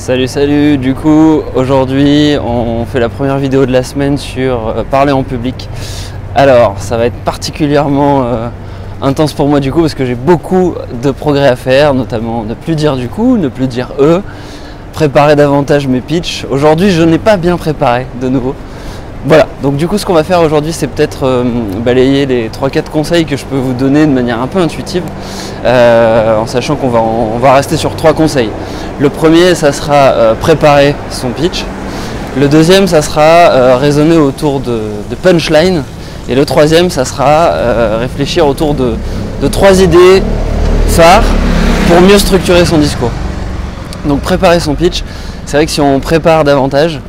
Salut, du coup aujourd'hui on fait la première vidéo de la semaine sur parler en public. Alors ça va être particulièrement intense pour moi du coup parce que j'ai beaucoup de progrès à faire, notamment ne plus dire du coup, ne plus dire préparer davantage mes pitchs. Aujourd'hui je n'ai pas bien préparé de nouveau. Voilà, donc du coup ce qu'on va faire aujourd'hui c'est peut-être balayer les 3-4 conseils que je peux vous donner de manière un peu intuitive, en sachant qu'on va rester sur 3 conseils. Le premier ça sera préparer son pitch, le deuxième ça sera raisonner autour de punchline, et le troisième ça sera réfléchir autour de 3 idées phares pour mieux structurer son discours. Donc préparer son pitch, c'est vrai que si on prépare davantage,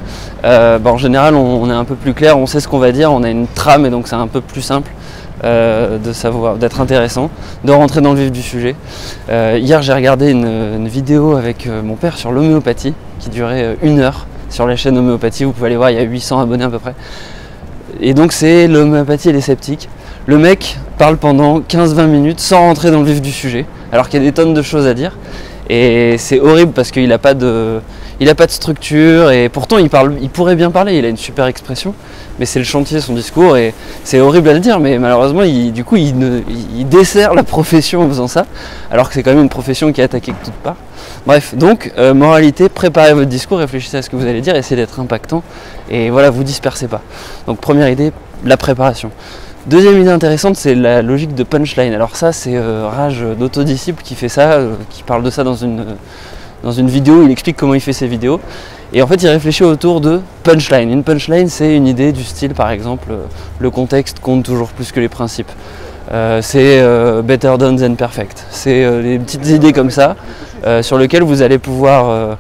en général on est un peu plus clair, on sait ce qu'on va dire, on a une trame et donc c'est un peu plus simple de savoir, d'être intéressant, de rentrer dans le vif du sujet. Hier j'ai regardé une vidéo avec mon père sur l'homéopathie qui durait 1 heure sur la chaîne Homéopathie, vous pouvez aller voir, il y a 800 abonnés à peu près. Et donc c'est l'homéopathie et les sceptiques. Le mec parle pendant 15-20 minutes sans rentrer dans le vif du sujet, alors qu'il y a des tonnes de choses à dire. Et c'est horrible parce qu'il n'a pas de structure, et pourtant il pourrait bien parler, il a une super expression, mais c'est le chantier son discours, et c'est horrible à le dire, mais malheureusement il dessert la profession en faisant ça, alors que c'est quand même une profession qui est attaquée de toutes parts. Bref, donc moralité, préparez votre discours, réfléchissez à ce que vous allez dire, essayez d'être impactant, et voilà, vous dispersez pas. Donc première idée, la préparation. Deuxième idée intéressante, c'est la logique de punchline. Alors ça, c'est Rage d'Autodisciple qui fait ça, qui parle de ça dans une vidéo, il explique comment il fait ses vidéos. Et en fait, il réfléchit autour de punchline. Une punchline, c'est une idée du style, par exemple, le contexte compte toujours plus que les principes. C'est better done than perfect. C'est des petites idées comme ça, sur lesquelles vous allez pouvoir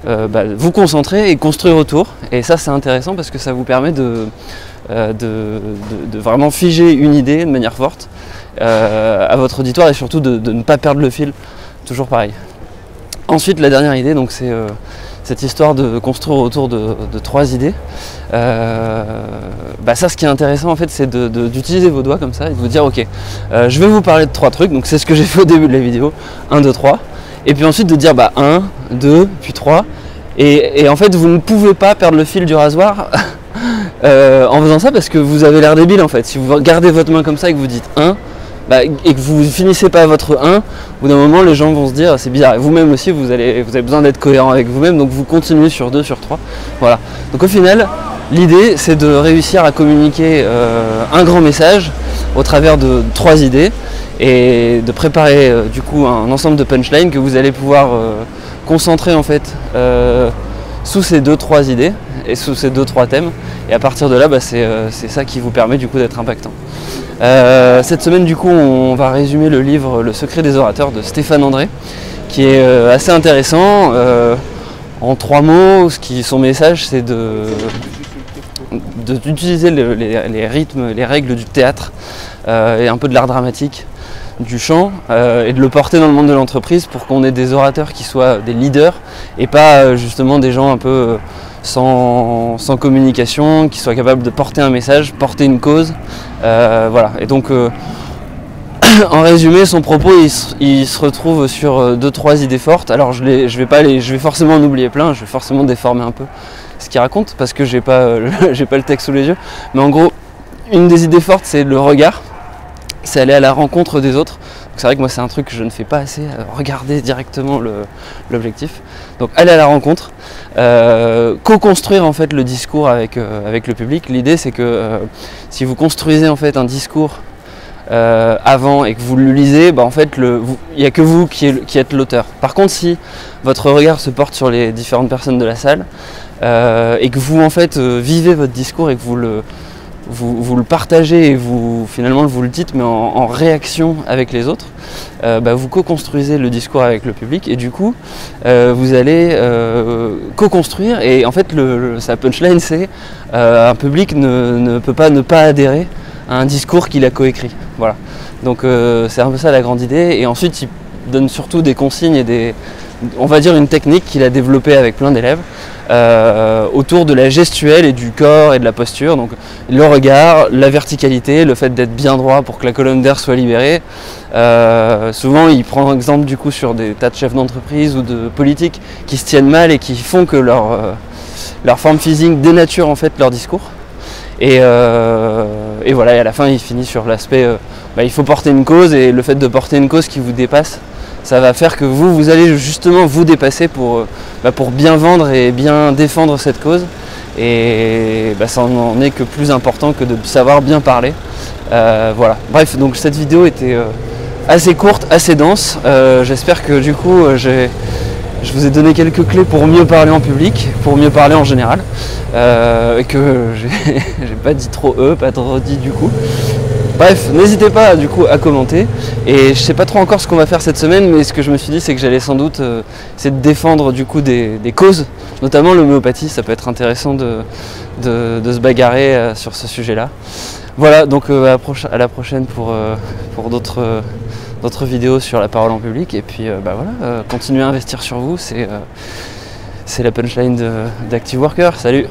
vous concentrer et construire autour. Et ça, c'est intéressant parce que ça vous permet de vraiment figer une idée de manière forte à votre auditoire, et surtout de ne pas perdre le fil, toujours pareil. Ensuite, la dernière idée, donc c'est cette histoire de construire autour de 3 idées. Ça, ce qui est intéressant en fait, c'est d'utiliser vos doigts comme ça et de vous dire ok, je vais vous parler de 3 trucs, donc c'est ce que j'ai fait au début de la vidéo, 1, 2, 3, et puis ensuite de dire 1, 2, puis 3, et en fait vous ne pouvez pas perdre le fil du rasoir en faisant ça, parce que vous avez l'air débile en fait. Si vous gardez votre main comme ça et que vous dites 1, et que vous finissez pas votre 1, au bout d'un moment les gens vont se dire c'est bizarre, et vous-même aussi vous avez besoin d'être cohérent avec vous-même, donc vous continuez sur 2, sur 3, voilà. Donc au final, l'idée c'est de réussir à communiquer un grand message au travers de 3 idées, et de préparer du coup un ensemble de punchlines que vous allez pouvoir concentrer en fait sous ces 2-3 idées et sous ces 2-3 thèmes, et à partir de là c'est ça qui vous permet du coup d'être impactant. Cette semaine du coup on va résumer le livre Le secret des orateurs de Stéphane André, qui est assez intéressant. En 3 mots, son message c'est d'utiliser les rythmes, les règles du théâtre et un peu de l'art dramatique, du chant, et de le porter dans le monde de l'entreprise pour qu'on ait des orateurs qui soient des leaders et pas justement des gens un peu sans communication, qui soient capables de porter un message, porter une cause, voilà. Et donc en résumé, son propos il se retrouve sur 2-3 idées fortes. Alors je vais forcément en oublier plein, je vais forcément déformer un peu ce qu'il raconte parce que j'ai pas le texte sous les yeux, mais en gros une des idées fortes c'est le regard, c'est aller à la rencontre des autres. C'est vrai que moi c'est un truc que je ne fais pas assez, regarder directement l'objectif. Donc aller à la rencontre, co-construire en fait le discours avec le public. L'idée c'est que si vous construisez en fait un discours avant et que vous le lisez, en fait il n'y a que vous qui êtes l'auteur. Par contre, si votre regard se porte sur les différentes personnes de la salle et que vous en fait vivez votre discours et que vous le partagez et finalement vous le dites mais en réaction avec les autres, vous co-construisez le discours avec le public, et du coup vous allez co-construire, et en fait sa punchline c'est un public ne peut pas ne pas adhérer à un discours qu'il a coécrit. Voilà. Donc c'est un peu ça la grande idée, et ensuite il donne surtout des consignes et on va dire une technique qu'il a développée avec plein d'élèves autour de la gestuelle et du corps et de la posture. Donc le regard, la verticalité, le fait d'être bien droit pour que la colonne d'air soit libérée. Souvent il prend exemple du coup sur des tas de chefs d'entreprise ou de politiques qui se tiennent mal et qui font que leur forme physique dénature en fait leur discours. Et voilà, et à la fin il finit sur l'aspect il faut porter une cause, et le fait de porter une cause qui vous dépasse, ça va faire que vous allez justement vous dépasser pour bien vendre et bien défendre cette cause. Et ça n'en est que plus important que de savoir bien parler. Voilà. Bref, donc cette vidéo était assez courte, assez dense. J'espère que du coup je vous ai donné quelques clés pour mieux parler en public, pour mieux parler en général, et que j'ai pas dit trop pas trop dit du coup. Bref, n'hésitez pas du coup à commenter, et je sais pas trop encore ce qu'on va faire cette semaine, mais ce que je me suis dit c'est que j'allais sans doute essayer de défendre du coup des causes, notamment l'homéopathie. Ça peut être intéressant de se bagarrer sur ce sujet-là. Voilà, donc à la prochaine pour d'autres vidéos sur la parole en public, et puis voilà, continuez à investir sur vous, c'est la punchline d'Active Worker. Salut!